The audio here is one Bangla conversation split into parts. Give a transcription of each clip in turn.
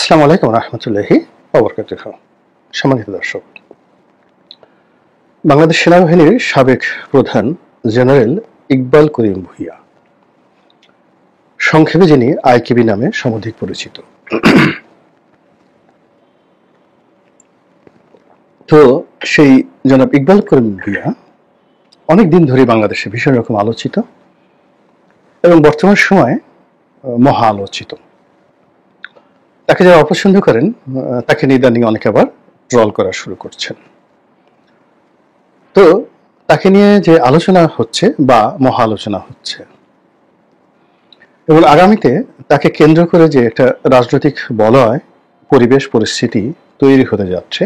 আসসালামু আলাইকুম রহমতুল্লাহি ওয়া সম্মানিত দর্শক, বাংলাদেশ সেনাবাহিনীর সাবেক প্রধান জেনারেল ইকবাল করিম ভূঁইয়া, সংক্ষেপে যিনি আইকেবি নামে সমধিক পরিচিত। তো সেই জনাব ইকবাল করিম ভূঁইয়া অনেক দিন ধরে বাংলাদেশে ভীষণ রকম আলোচিত এবং বর্তমান সময়ে মহা আলোচিত। তাকে যারা অপছন্দ করেন তাকে ইদানিং অনেকে আবার ট্রল করা শুরু করছেন। তো তাকে নিয়ে যে আলোচনা হচ্ছে বা মহা আলোচনা হচ্ছে এবং আগামীতে তাকে কেন্দ্র করে যে একটা রাজনৈতিক বলয় পরিবেশ পরিস্থিতি তৈরি হতে যাচ্ছে,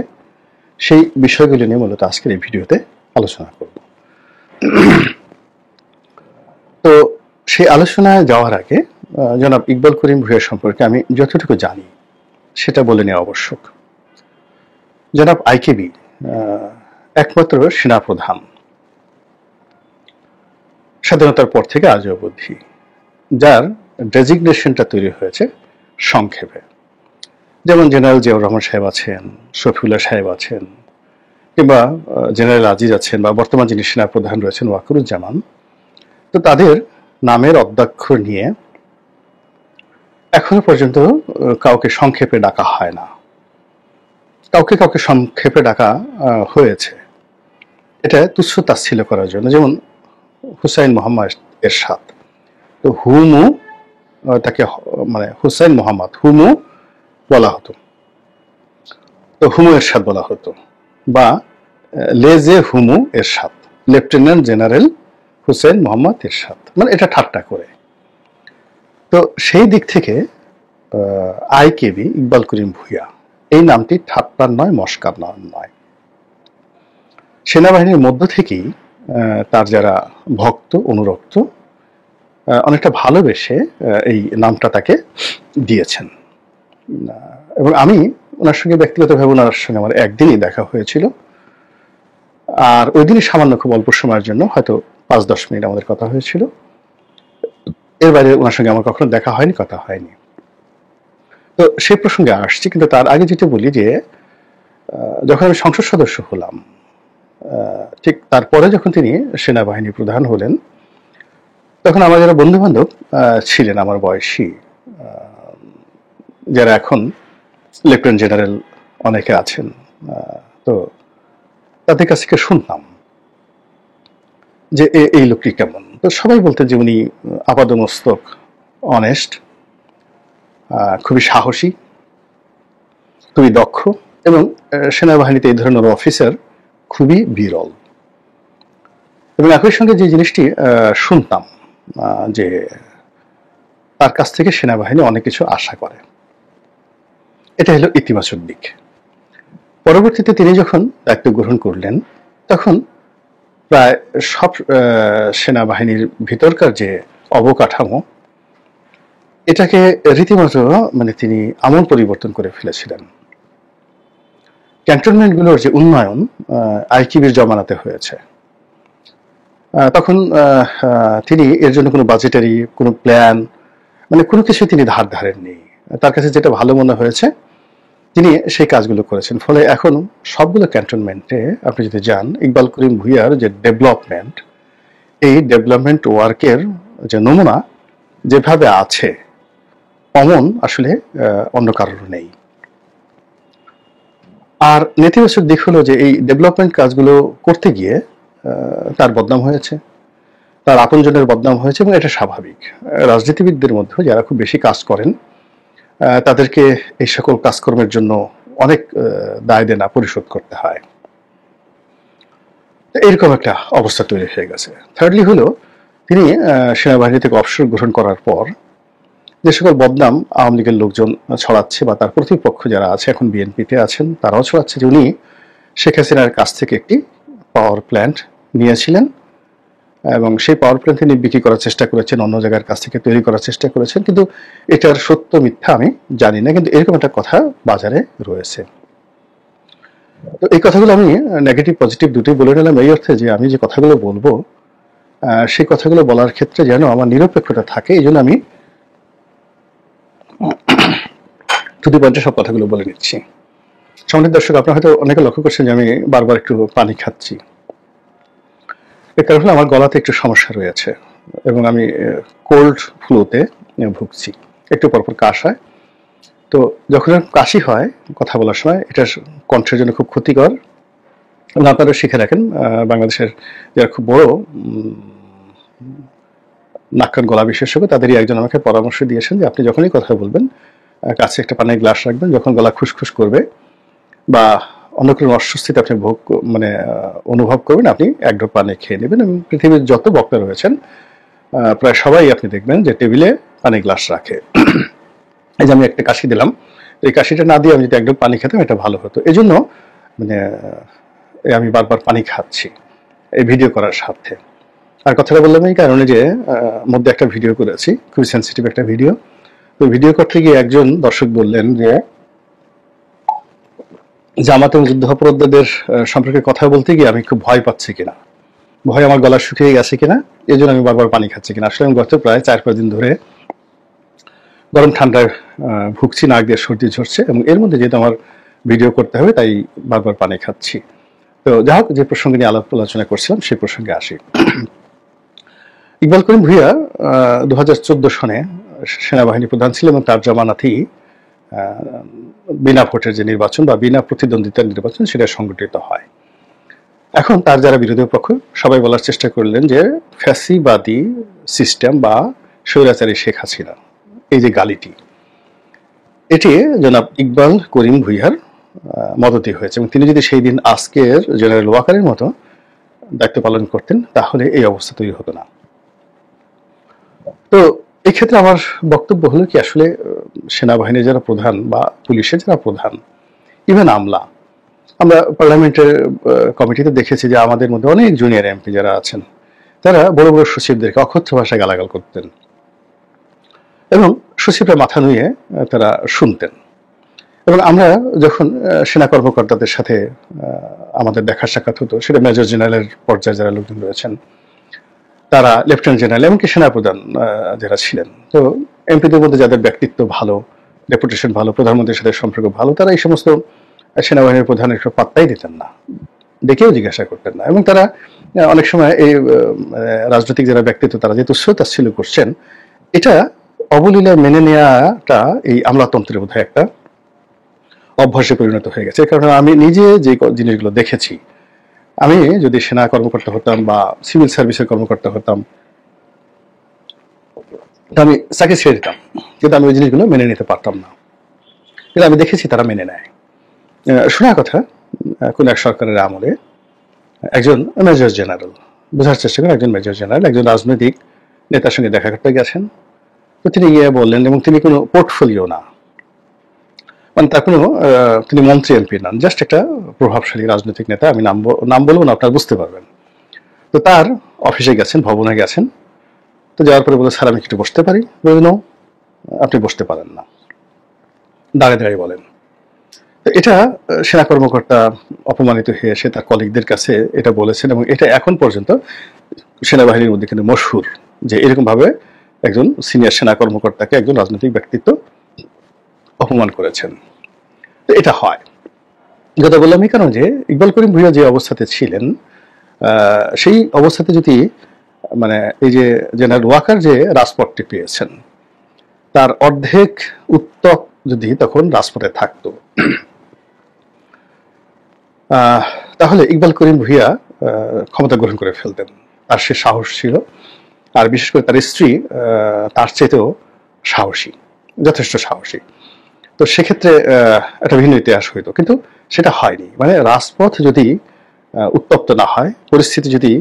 সেই বিষয়গুলি নিয়ে মূলত আজকের এই ভিডিওতে আলোচনা করব। তো সেই আলোচনায় যাওয়ার আগে জনাব ইকবাল করিম ভূঁইয়া সম্পর্কে আমি যতটুকু জানি সেটা বলে নেওয়া আবশ্যক। জনাব আইকেবি একমাত্র সেনাপ্রধান স্বাধীনতার পর থেকে আজ অবধি যার ডেজিগনেশনটা তৈরি হয়েছে সংক্ষেপে। যেমন জেনারেল জিয়াউর রহমান সাহেব আছেন, শফিউল্লাহ সাহেব আছেন, কিংবা জেনারেল আজিজ আছেন, বা বর্তমান যিনি সেনাপ্রধান রয়েছেন ওয়াকারুজ্জামান। তো তাদের নামের অদ্যাক্ষর নিয়ে এখনো পর্যন্ত কাউকে সংক্ষেপে ডাকা হয় না। কাউকে কাউকে সংক্ষেপে ডাকা হয়েছে, এটা তুচ্ছ তাচ্ছিল্য করার জন্য। যেমন হুসাইন মোহাম্মদ এরশাদ, তো হুমু তাকে মানে হুসাইন মোহাম্মদ হুমু বলা হতো, তো হুমু এরশাদ বলা হতো, বা লেজে হুমু এরশাদ, লেফটেন্যান্ট জেনারেল হুসেন মোহাম্মদ এরশাদ, মানে এটা ঠাট্টা করে। তো সেই দিক থেকে আইকেবি ইকবাল করিম ভূঁইয়া এই নামটি ঠাট্টার নয়, মস্কার নয়। সেনাবাহিনীর মধ্য থেকেই তার যারা ভক্ত অনুরক্ত অনেকটা ভালোবেসে এই নামটা তাকে দিয়েছেন। এবং আমি ওনার সঙ্গে ব্যক্তিগতভাবে ওনার সঙ্গে আমার একদিনই দেখা হয়েছিল, আর ওই দিনই সামান্য খুব অল্প সময়ের জন্য হয়তো 5-10 মিনিট আমাদের কথা হয়েছিল। এর বাইরে ওনার সঙ্গে আমার কখনো দেখা হয়নি, কথা হয়নি। তো সেই প্রসঙ্গে আসছি, কিন্তু তার আগে যেটা বলি যে যখন আমি সংসদ সদস্য হলাম, ঠিক তারপরে যখন তিনি সেনাবাহিনী প্রধান হলেন, তখন আমার যারা বন্ধু বান্ধব ছিলেন আমার বয়সী, যারা এখন লেফটেন্যান্ট জেনারেল অনেকে আছেন, তো তাদের কাছ থেকে শুনতাম যে এই লোকটি কেমন। তো সবাই বলতেন যে উনি আপাদমস্তক অনেস্ট, খুবই সাহসী, খুবই দক্ষ, এবং সেনাবাহিনীতে এই ধরনের অফিসার খুবই বিরল। এবং একই সঙ্গে যে জিনিসটি শুনতাম যে তার কাছ থেকে সেনাবাহিনী অনেক কিছু আশা করে, এটা হলো ইতিবাচক দিক। পরবর্তীতে তিনি যখন দায়িত্ব গ্রহণ করলেন, তখন প্রায় সব সেনাবাহিনীর ভিতরকার যে অবকাঠামো, এটাকে রীতিমতো মানে তিনি আমূল পরিবর্তন করে ফেলেছিলেন। ক্যান্টনমেন্টগুলোর যে উন্নয়ন আইকেবির জমানাতে হয়েছে, তখন তিনি এর জন্য কোনো বাজেটারি কোনো প্ল্যান মানে কোনো কিছু তিনি ধার ধারেননি। তার কাছে যেটা ভালো মনে হয়েছে তিনি সেই কাজগুলো করেছেন। ফলে এখন সবগুলো ক্যান্টনমেন্টে আপনি যদি যান, ইকবাল করিম ভূঁইয়ার যে ডেভেলপমেন্ট, এই ডেভেলপমেন্ট ওয়ার্কের যে নমুনা যেভাবে আছে, অমন আসলে অন্য কারোর নেই। আর নেতিবাচক দিক হলো যে এই ডেভেলপমেন্ট কাজগুলো করতে গিয়ে তার বদনাম হয়েছে, তার আপনজনের বদনাম হয়েছে, এবং এটা স্বাভাবিক। রাজনীতিবিদদের মধ্যে যারা খুব বেশি কাজ করেন তাদেরকে এই সকল কাজকর্মের জন্য অনেক দায় দেনা পরিশোধ করতে হয়। এরকম একটা অবস্থা তৈরি হয়ে গেছে। থার্ডলি হলো তিনি সেনাবাহিনী থেকে অবসর গ্রহণ করার পর যে সকল বদনাম আওয়ামী লীগের লোকজন ছড়াচ্ছে, বা তার প্রতিপক্ষ যারা আছে এখন বিএনপিতে আছেন তারাও ছড়াচ্ছে, যে উনি শেখ হাসিনার কাছ থেকে একটি পাওয়ার প্ল্যান্ট নিয়েছিলেন এবং সেই পাওয়ার প্ল্যান্ট তিনি বিক্রি করার চেষ্টা করেছেন, অন্য জায়গার কাছ থেকে তৈরি করার চেষ্টা করেছেন। কিন্তু এটার সত্য মিথ্যা আমি জানি না, কিন্তু এরকম একটা কথা বাজারে রয়েছে। তো এই কথাগুলো আমি নেগেটিভ পজিটিভ দুটোই বলে নিলাম এই অর্থে যে আমি যে কথাগুলো বলবো সেই কথাগুলো বলার ক্ষেত্রে যেন আমার নিরপেক্ষতা থাকে, এই জন্য আমি টু দি পয়েন্টে সব কথাগুলো বলে নিচ্ছি। সম্মানিত দর্শক, আপনারা হয়তো অনেকে লক্ষ্য করছেন যে আমি বারবার একটু পানি খাচ্ছি। এর কারণ হলো আমার গলাতে একটু সমস্যা রয়েছে এবং আমি কোল্ড ফ্লুতে ভুগছি। একটু পরপর কাশ হয়। তো যখন কাশি হয় কথা বলার সময়, এটা কণ্ঠের জন্য খুব ক্ষতিকর। এবং আপনারা শিখে রাখেন, বাংলাদেশের যারা খুব বড় নাক কান গলা বিশেষজ্ঞ তাদেরই একজন আমাকে পরামর্শ দিয়েছেন যে আপনি যখনই কথা বলবেন কাছে একটা পানির গ্লাস রাখবেন। যখন গলা খুসখুস করবে বা অন্য কোনো অস্বস্তিতে আপনি অনুভব করবেন, আপনি এক ঢোক পানি খেয়ে নেবেন। এবং পৃথিবীর যত বক্তা রয়েছেন প্রায় সবাই আপনি দেখবেন যে টেবিলে পানি গ্লাস রাখে। এই যে আমি একটা কাশি দিলাম, এই কাশিটা না দিয়ে আমি যদি এক ঢোক পানি খেতাম এটা ভালো হতো। এই জন্য আমি বারবার পানি খাচ্ছি এই ভিডিও করার স্বার্থে। আর কথাটা বললাম এই কারণে যে মধ্যে একটা ভিডিও করেছি, খুবই সেন্সিটিভ একটা ভিডিও। তো ভিডিও করতে গিয়ে একজন দর্শক বললেন যে জামাত এবং যুদ্ধাপরাধীদের সম্পর্কে কথা বলতে গিয়ে আমি খুব ভয় পাচ্ছি কিনা, ভয় আমার গলা শুকিয়ে গেছে কিনা, এই জন্য আমি বারবার পানি খাচ্ছি কিনা। আসলে আমি গত প্রায় 4-5 দিন ধরে গরম ঠান্ডায় ভুগছি, নাক দিয়ে সর্দি ঝরছে এবং এর মধ্যে যেহেতু আমার ভিডিও করতে হবে তাই বারবার পানি খাচ্ছি। তো যাই হোক, যে প্রসঙ্গে নিয়ে আলোচনা করছিলাম সেই প্রসঙ্গে আসি। ইকবাল করিম ভূঁইয়া 2014 সনে সেনাবাহিনী প্রধান ছিলেন এবং তার জামানাতেই বিনা ভোটের যে নির্বাচন বা বিনা প্রতিদ্বন্দ্বিতার নির্বাচন সেটা সংগঠিত হয়। এখন তার যারা বিরোধী পক্ষ সবাই বলার চেষ্টা করলেন যে ফ্যাসিবাদী সিস্টেম বা স্বৈরাচারী শেখ হাসিনা, এই যে গালিটি, এটি জনাব ইকবাল করিম ভূঁইয়ার মদতি হয়েছে এবং তিনি যদি সেই দিন আজকের জেনারেল ওয়াকারের মতো দায়িত্ব পালন করতেন তাহলে এই অবস্থা তৈরি হতো না। তো এই ক্ষেত্রে আমার বক্তব্য হলো কি, আসলে সেনাবাহিনীর যারা প্রধান বা পুলিশের যারা প্রধান, ইভেন আমরা পার্লামেন্টের কমিটিতে দেখেছি যে আমাদের মধ্যে অনেক জুনিয়র এমপি যারা আছেন তারা বড় বড় সচিবদেরকে অকথ্য ভাষায় গালাগাল করতেন এবং সচিবরা মাথা নুয়ে তারা শুনতেন। এবং আমরা যখন সেনা কর্মকর্তাদের সাথে আমাদের দেখা সাক্ষাৎ হতো, সেটা মেজর জেনারেলের পর্যায়ে যারা লোকজন রয়েছেন, তারা লেফটেন্যান্ট জেনারেল এমনকি সেনাপ্রধান যারা ছিলেন, তো এমপিদের মধ্যে যাদের ব্যক্তিত্ব ভালো, রেপুটেশন ভালো, প্রধানমন্ত্রীর সাথে সম্পর্ক ভালো, তারা এই সমস্ত সেনাবাহিনীর প্রধানের একটু পাত্তাই দিতেন না, ডেকেও জিজ্ঞাসা করতেন না। এবং তারা অনেক সময় এই রাজনৈতিক যারা ব্যক্তিত্ব তারা যেহেতু শ্রোতাচ্ছিল করছেন, এটা অবলীলায় মেনে নেওয়াটা এই আমলাতন্ত্রের বোধহয় একটা অভ্যাসে পরিণত হয়ে গেছে। কারণ আমি নিজে যে জিনিসগুলো দেখেছি, আমি যদি সেনা কর্মকর্তা হতাম বা সিভিল সার্ভিসের কর্মকর্তা হতাম, আমি চাকরি ছেড়ে দিতাম, কিন্তু আমি ওই জিনিসগুলো মেনে নিতে পারতাম না। কিন্তু আমি দেখেছি তারা মেনে নেয়। শোনা কথা, কোন এক সরকারের আমলে একজন মেজর জেনারেল, বোঝার চেষ্টা করেন, একজন মেজর জেনারেল একজন রাজনৈতিক নেতার সঙ্গে দেখা করতে গেছেন। তো তিনি গিয়ে বললেন, এবং তিনি কোনো পোর্টফোলিও না, মানে তার কোনো তিনি মন্ত্রী এমপি নন, জাস্ট একটা প্রভাবশালী রাজনৈতিক নেতা। আমি নাম বলবো না, আপনারা বুঝতে পারবেন। তো তার অফিসে গেছেন, ভবনে গেছেন। তো যাওয়ার পরে বলে, স্যার আমি একটু বসতে পারি? বলে, নো, আপনি বসতে পারেন না, দাঁড়িয়ে দাঁড়িয়ে বলেন। তো এটা সেনা কর্মকর্তা অপমানিত হয়ে সে তার কলিগদের কাছে এটা বলেছেন এবং এটা এখন পর্যন্ত সেনাবাহিনীর মধ্যে কিন্তু মশহুর যে এরকম ভাবে একজন সিনিয়র সেনা কর্মকর্তাকে একজন রাজনৈতিক ব্যক্তিত্ব অপমান করেছেন। তো এটা হয়। যেটা বললাম এই কারণে যে ইকবাল করিম ভূঁইয়া যে অবস্থাতে ছিলেন, সেই অবস্থাতে যদি এই যে জেনারেল ওয়াকার যে রাজপথটি পেয়েছেন, তার অর্ধেক উত্তক যদি তখন রাজপথে থাকতো, তাহলে ইকবাল করিম ভূঁইয়া ক্ষমতা গ্রহণ করে ফেলতেন। তার সে সাহস ছিল, আর বিশেষ করে তার স্ত্রী তার চেয়েতেও সাহসী, যথেষ্ট সাহসী। তো সেক্ষেত্রে একটা ভিন্ন ইতিহাস হইতো, কিন্তু সেটা হয়নি। রাজপথ যদি উত্তপ্ত না হয়, পরিস্থিতি যদি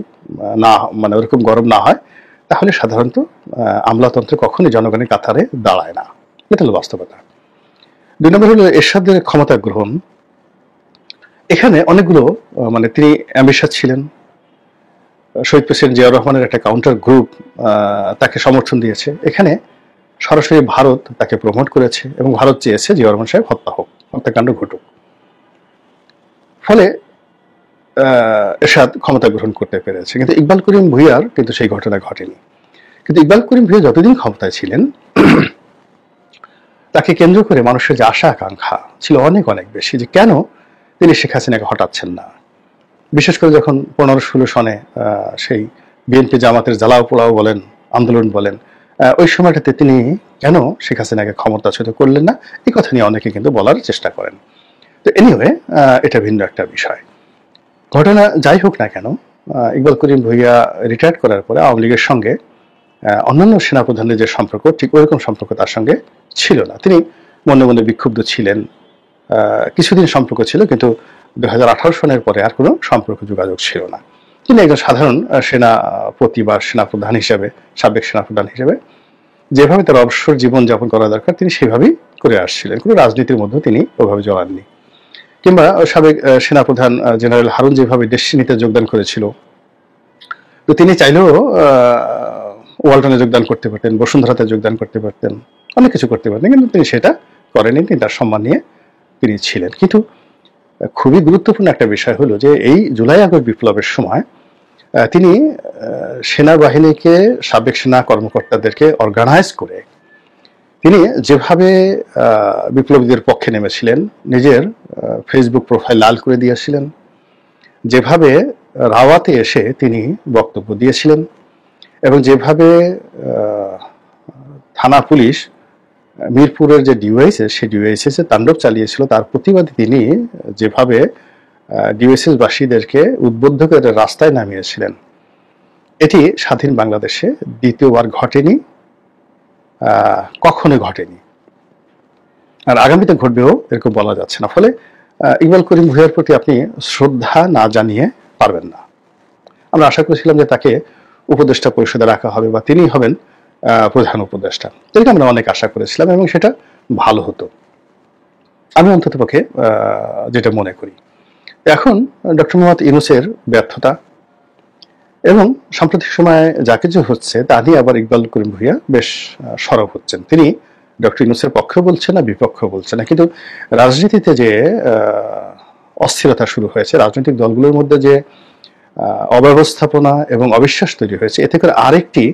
না ওরকম গরম না হয়, তাহলে সাধারণত আমলাতন্ত্র কখনোই জনগণের কাতারে দাঁড়ায় না। এটা হলো বাস্তবতা। 2 নম্বর হলো এরশাদের ক্ষমতা গ্রহণ। এখানে অনেকগুলো তিনি অ্যাম্বিশাস ছিলেন। শহীদ প্রেসিডেন্ট জিয়াউর রহমানের একটা কাউন্টার গ্রুপ তাকে সমর্থন দিয়েছে। এখানে সরাসরি ভারত তাকে প্রমোট করেছে এবং ভারত চেয়েছে জিয়াউর রহমান সাহেব হত্যাকাণ্ড ঘটুক। ফলে এরশাদ ক্ষমতা গ্রহণ করতে পেরেছে, কিন্তু ইকবাল করিম ভূঁইয়ার কিন্তু সেই ঘটনা ঘটেনি। কিন্তু ইকবাল করিম ভূঁইয়া যতদিন ক্ষমতায় ছিলেন, তাকে কেন্দ্র করে মানুষের যে আশা আকাঙ্ক্ষা ছিল অনেক অনেক বেশি, যে কেন তিনি শেখ হাসিনাকে হটাচ্ছেন না। বিশেষ করে যখন 15-16 সনে সেই বিএনপি জামাতের জ্বালাও পোড়াও বলেন, আন্দোলন বলেন, ওই সময়টাতে তিনি কেন শেখ হাসিনাকে ক্ষমতাচ্যুত করলেন না, এই কথা নিয়ে অনেকে কিন্তু বলার চেষ্টা করেন। তো এনিওয়ে, এটা ভিন্ন একটা বিষয়। ঘটনা যাই হোক না কেন, ইকবাল করিম ভূঁইয়া রিটায়ার করার পরে আওয়ামী লীগের সঙ্গে অন্যান্য সেনাপ্রধানের যে সম্পর্ক, ঠিক ওইরকম সম্পর্ক তার সঙ্গে ছিল না। তিনি মনে মনে বিক্ষুব্ধ ছিলেন, কিছুদিন সম্পর্ক ছিল, কিন্তু 2018 সনের পরে আর কোনো সম্পর্ক যোগাযোগ ছিল না। তিনি একজন সাধারণ সেনাপতি বা সেনাপ্রধান হিসেবে, সাবেক সেনাপ্রধান হিসেবে যেভাবে তার অবসর জীবন যাপন করা দরকার তিনি সেভাবেই করে আসছিলেন। কোনো রাজনীতির মধ্যে তিনি ওভাবে জড়াননি। কিংবা সাবেক সেনাপ্রধান জেনারেল হারুন যেভাবে ডেস্টিনিতে যোগদান করেছিল, তো তিনি চাইলেও ওয়ালটনে যোগদান করতে পারতেন, বসুন্ধরাতে যোগদান করতে পারতেন, অনেক কিছু করতে পারতেন, কিন্তু তিনি সেটা করেনি। তিনি তার সম্মান নিয়ে তিনি ছিলেন। কিন্তু খুবই গুরুত্বপূর্ণ একটা বিষয় হলো যে এই জুলাই আগস্ট বিপ্লবের সময় তিনি সেনাবাহিনীকে, সাবেক সেনা কর্মকর্তাদেরকে অর্গানাইজ করে তিনি যেভাবে বিপ্লবীদের পক্ষে নেমেছিলেন, নিজের ফেসবুক প্রোফাইল লাল করে দিয়েছিলেন, যেভাবে রাওয়াতে এসে তিনি বক্তব্য দিয়েছিলেন, এবং যেভাবে থানা পুলিশ মিরপুরের যে ডিওয়াইসেস, সেই ডিওয়াইসেসে তাণ্ডব চালিয়েছিল, তার প্রতিবাদে তিনি যেভাবে ডিওয়াইসেস বাসীদেরকে উদ্বুদ্ধ করে রাস্তায় নামিয়েছিলেন, এটি স্বাধীন বাংলাদেশে দ্বিতীয়বার ঘটেনি, কখনো ঘটেনি, আর আগামীতে ঘটবেও এরকম বলা যাচ্ছে না। ফলে ইকবাল করিম ভূঁইয়ার প্রতি আপনি শ্রদ্ধা না জানিয়ে পারবেন না। আমরা আশা করেছিলাম যে তাকে উপদেষ্টা পরিষদে রাখা হবে বা তিনি হবেন প্রধান উপদেষ্টা, এটা আমরা অনেক আশা করেছিলাম, এবং সেটা ভালো হতো, আমি অন্ততপক্ষে যেটা মনে করি। এখন ডক্টর মোহাম্মদ ইউনূসের ব্যর্থতা এবং সাম্প্রতিক সময়ে যা কিছু হচ্ছে তা নিয়ে আবার ইকবাল করিম ভূঁইয়া বেশ সরব হচ্ছেন। তিনি ডক্টর ইউনূসের পক্ষে বলছেন না, বিপক্ষে বলছেন না, কিন্তু রাজনীতিতে যে অস্থিরতা শুরু হয়েছে, রাজনৈতিক দলগুলোর মধ্যে যে অব্যবস্থাপনা এবং অবিশ্বাস তৈরি হয়েছে, এতে করে আরেকটি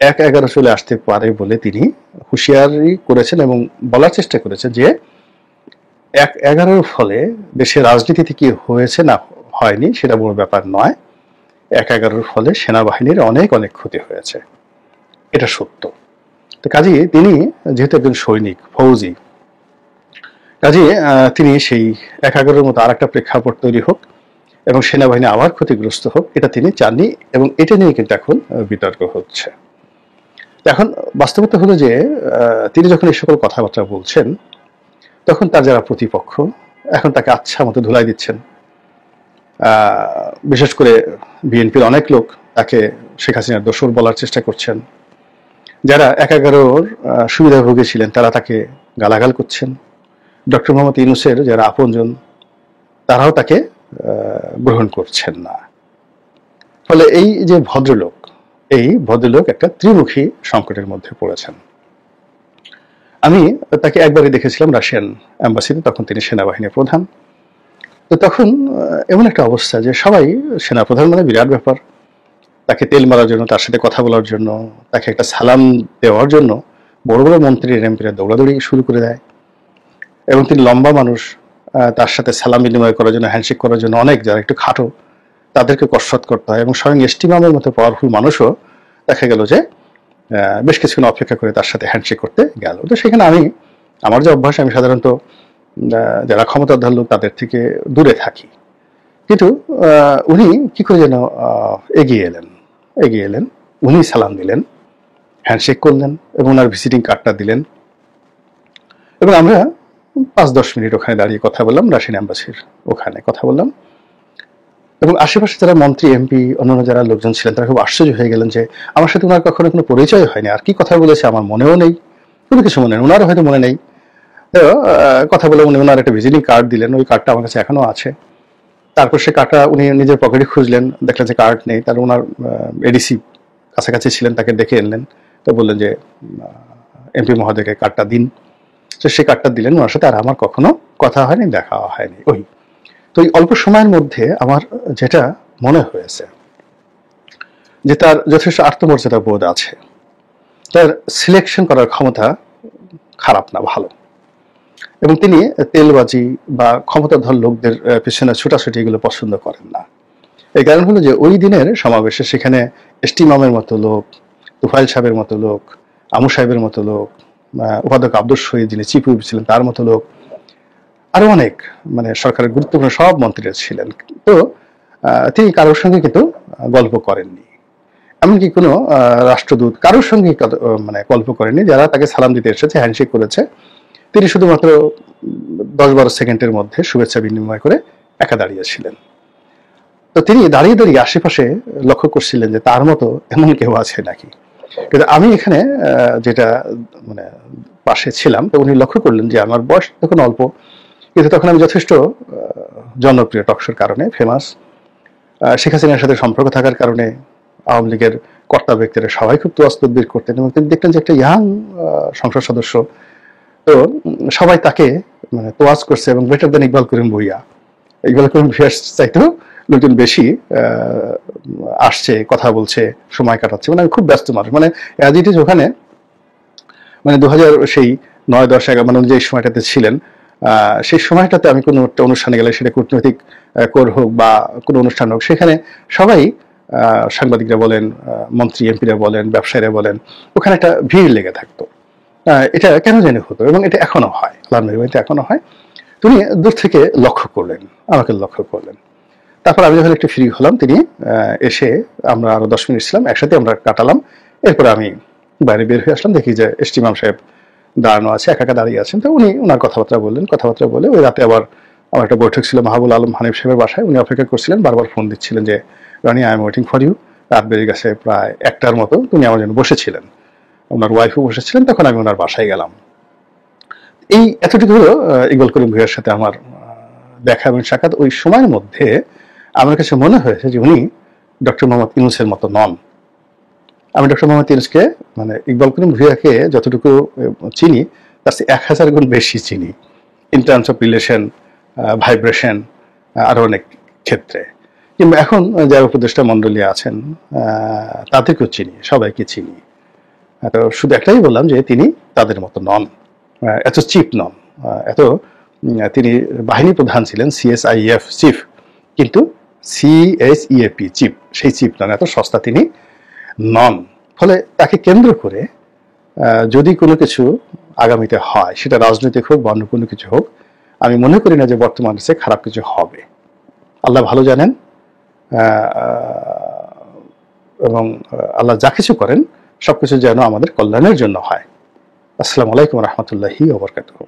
1-11 চলে আসতে পারে বলে তিনি হুঁশিয়ারি করেছেন এবং বলার চেষ্টা করেছেন যে 1-11-র ফলে দেশের রাজনীতিতে কি হয়েছে না হয়নি সেটা বড় ব্যাপার নয়, 1-11-র ফলে সেনাবাহিনীর অনেক অনেক ক্ষতি হয়েছে, এটা সত্য। তো কাজে তিনি যেহেতু একজন সৈনিক, ফৌজি, কাজে তিনি সেই 1-11-র মতো আর একটা প্রেক্ষাপট তৈরি হোক এবং সেনাবাহিনী আবার ক্ষতিগ্রস্ত হোক, এটা তিনি চাননি, এবং এটা নিয়ে কিন্তু এখন বিতর্ক হচ্ছে। এখন বাস্তবতা হলো যে তিনি যখন এই সকল কথাবার্তা বলছেন, তখন তার যারা প্রতিপক্ষ এখন তাকে আচ্ছা মতো ধুলাই দিচ্ছেন। বিশেষ করে বিএনপির অনেক লোক তাকে শেখ হাসিনার দোসর বলার চেষ্টা করছেন। যারা 1-11-র সুবিধাভোগী ছিলেন তারা তাকে গালাগাল করছেন। ডক্টর মোহাম্মদ ইউনূসের যারা আপনজন তারাও তাকে গ্রহণ করছেন না। ফলে এই যে ভদ্রলোক একটা ত্রিমুখী সংকটের মধ্যে পড়েছেন। আমি তাকে একবারই দেখেছিলাম রাশিয়ান অ্যাম্বাসিতে, তখন তিনি সেনাবাহিনীর প্রধান। তো তখন এমন একটা অবস্থা যে সবাই, সেনাপ্রধান মানে বিরাট ব্যাপার, তাকে তেল মারার জন্য, তার সাথে কথা বলার জন্য, তাকে একটা সালাম দেওয়ার জন্য বড় বড় মন্ত্রী এমপিরা দৌড়াদৌড়ি শুরু করে দেয়, এবং তিনি লম্বা মানুষ, তার সাথে সালাম বিনিময় করার জন্য, হ্যান্ডশেক করার জন্য অনেক যারা একটু খাটো তাদেরকে কসরত করতে হয়, এবং স্বয়ং এসটি মামের মতো পাওয়ারফুল মানুষও দেখা গেল যে বেশ কিছুক্ষণ অপেক্ষা করে তার সাথে হ্যান্ডশেক করতে গেল। তো সেখানে আমার যে অভ্যাস, আমি সাধারণত যারা ক্ষমতাধর লোক তাদের থেকে দূরে থাকি, কিন্তু উনি কি করে যেন এগিয়ে এলেন, উনি সালাম দিলেন, হ্যান্ডশেক করলেন এবং ওনার ভিজিটিং কার্ডটা দিলেন, এবং আমরা 5-10 মিনিট ওখানে দাঁড়িয়ে কথা বললাম, রাশিয়ান অ্যাম্বাসির ওখানে কথা বললাম, এবং আশেপাশে যারা মন্ত্রী, এমপি, অন্যান্য যারা লোকজন ছিলেন তারা খুব আশ্চর্য হয়ে গেলেন যে আমার সাথে ওনার কখনো কোনো পরিচয় হয়নি, আর কি কথা বলেছে আমার মনেও নেই, কোনো কিছু মনে নেই, ওনারও হয়তো মনে নেই। তো কথা বলে উনি ওনার একটা ভিজিটিং কার্ড দিলেন, ওই কার্ডটা আমার কাছে এখনো আছে। তারপর সে কার্ডটা উনি নিজের পকেটে খুঁজলেন, দেখলেন যে কার্ড নেই। তার ওনার এডিসি কাছাকাছি ছিলেন, তাকে ডেকে এনলেন, তো বললেন যে এমপি মহোদয়কে কার্ডটা দিন। তো সে কার্ডটা দিলেন, ওনার সাথে আর আমার কখনো কথা হয়নি, দেখা হয়নি। তো এই অল্প সময়ের মধ্যে আমার যেটা মনে হয়েছে যে তার যথেষ্ট আত্মমর্যাদা বোধ আছে, তার সিলেকশন করার ক্ষমতা খারাপ না, ভালো। এবং তিনি তেলবাজি বা ক্ষমতাধর লোকদের পেছনে ছোটাছুটি এগুলো পছন্দ করেন না। এই কারণ হলো যে ওই দিনের সমাবেশে সেখানে এসটি ইমামের মতো লোক, তুফাইল সাহেবের মতো লোক, আমু সাহেবের মতো লোক, উপাধ্যক্ষ আব্দুল শহীদ যিনি চিফ হুইপ ছিলেন তার মতো লোক, আরো অনেক মানে সরকারের গুরুত্বপূর্ণ সব মন্ত্রীরা ছিলেন। তো তিনি কারোর সঙ্গে কিন্তু গল্প করেননি, এমনকি কোনো রাষ্ট্রদূত কারোর সঙ্গে মানে গল্প করেননি। যারা তাকে সালাম দিতে এসেছে, হ্যান্ডশেক করেছে, তিনি শুধুমাত্র 10-12 সেকেন্ডের মধ্যে শুভেচ্ছা বিনিময় করে একা দাঁড়িয়েছিলেন। তো তিনি দাঁড়িয়ে দাঁড়িয়ে আশেপাশে লক্ষ্য করছিলেন যে তার মতো এমন কেউ আছে নাকি। কিন্তু আমি এখানে যেটা মানে পাশে ছিলাম, তো উনি লক্ষ্য করলেন যে আমার বয়স তখন অল্প, কিন্তু তখন আমি যথেষ্ট জনপ্রিয়, টকশোর কারণে ফেমাস, শেখ হাসিনার সাথে সম্পর্ক থাকার কারণে আওয়ামী লীগের কর্তা ব্যক্তিরা সবাই খুব তোয়াজ তদবির করতেন, এবং তিনি দেখলেন যে একটা ইয়াং সংসদ সদস্য, তো সবাই তাকে মানে তোয়াজ করছে, এবং বেটার দেন ইকবাল করিম ভুইয়া, ইকবাল করিম ভুইয়ার চাইতেও লোকজন বেশি আসছে, কথা বলছে, সময় কাটাচ্ছে। মানে আমি খুব ব্যস্ত মানুষ, মানে অ্যাজ ইট ইজ ওখানে মানে 2000 সেই 9-10-11 মানে যে সময়টাতে ছিলেন, সেই সময়টাতে আমি কোনো একটা অনুষ্ঠানে গেলে, সেটা কূটনৈতিক কোর হোক বা কোনো অনুষ্ঠান হোক, সেখানে সবাই সাংবাদিকরা বলেন, মন্ত্রী এমপিরা বলেন, ব্যবসায়ীরা বলেন, ওখানে একটা ভিড় লেগে থাকতো। এটা কেন জানি হতো, এবং এটা এখনো হয়, আলহামদুলিল্লাহ এটা এখনো হয়। তিনি দূর থেকে লক্ষ্য করলেন, আমাকে লক্ষ্য করলেন। তারপর আমি যখন একটু ফ্রি হলাম, তিনি এসে, আমরা আরো 10 মিনিট ছিলাম একসাথে, আমরা কাটালাম। এরপরে আমি বাইরে বের হয়ে আসলাম, দেখি যে এসটি ইমাম সাহেব দাঁড়ানো আছে, একা একা দাঁড়িয়ে আছেন। তো উনি ওনার কথাবার্তা বললেন, কথাবার্তা বলে ওই রাতে আবার আমার একটা বৈঠক ছিল মাহবুল আলম হানিফ সাহেবের বাসায়। উনি অপেক্ষা করছিলেন, বারবার ফোন দিচ্ছিলেন যে Roni I am waiting for you. রাত বেড়ে গেছে প্রায় 1টার মতো, উনি আমার জন্য বসেছিলেন, ওনার ওয়াইফও বসেছিলেন। তখন আমি ওনার বাসায় গেলাম। এই এতটুকু হলো ইকবাল করিম ভুইয়ার সাথে আমার দেখা এবং সাক্ষাৎ। ওই সময়ের মধ্যে আমার কাছে মনে হয়েছে যে উনি ডক্টর মোহাম্মদ ইউনূসের মতো নন। আমি ডক্টর মোহাম্মদ ইউনূসকে মানে ইকবাল করিম ভুইয়াকে যতটুকু চিনি, তার চেয়ে 1000 গুণ বেশি চিনি, in terms of relation, vibration, আরো অনেক ক্ষেত্রে। কিংবা এখন যারা উপদেষ্টা মন্ডলী আছেন তাদেরকেও চিনি, সবাইকে চিনি। তো শুধু একটাই বললাম যে তিনি তাদের মতো নন, এত চিপ নন, এত তিনি বাহিনী প্রধান ছিলেন, CSIF চিফ, কিন্তু CSEAP চিফ, সেই চিফ নন, এত সস্তা তিনি নন। ফলে তাকে কেন্দ্র করে যদি কোনো কিছু আগামীতে হয়, সেটা রাজনৈতিক হোক বা অন্য কোনো কিছু হোক, আমি মনে করি না যে বর্তমান দেশে খারাপ কিছু হবে। আল্লাহ ভালো জানেন, এবং আল্লাহ যা কিছু করেন সবকিছু যেন আমাদের কল্যাণের জন্য হয়। আসসালামু আলাইকুম রহমতুল্লাহি ওয়া বারাকাতুহু।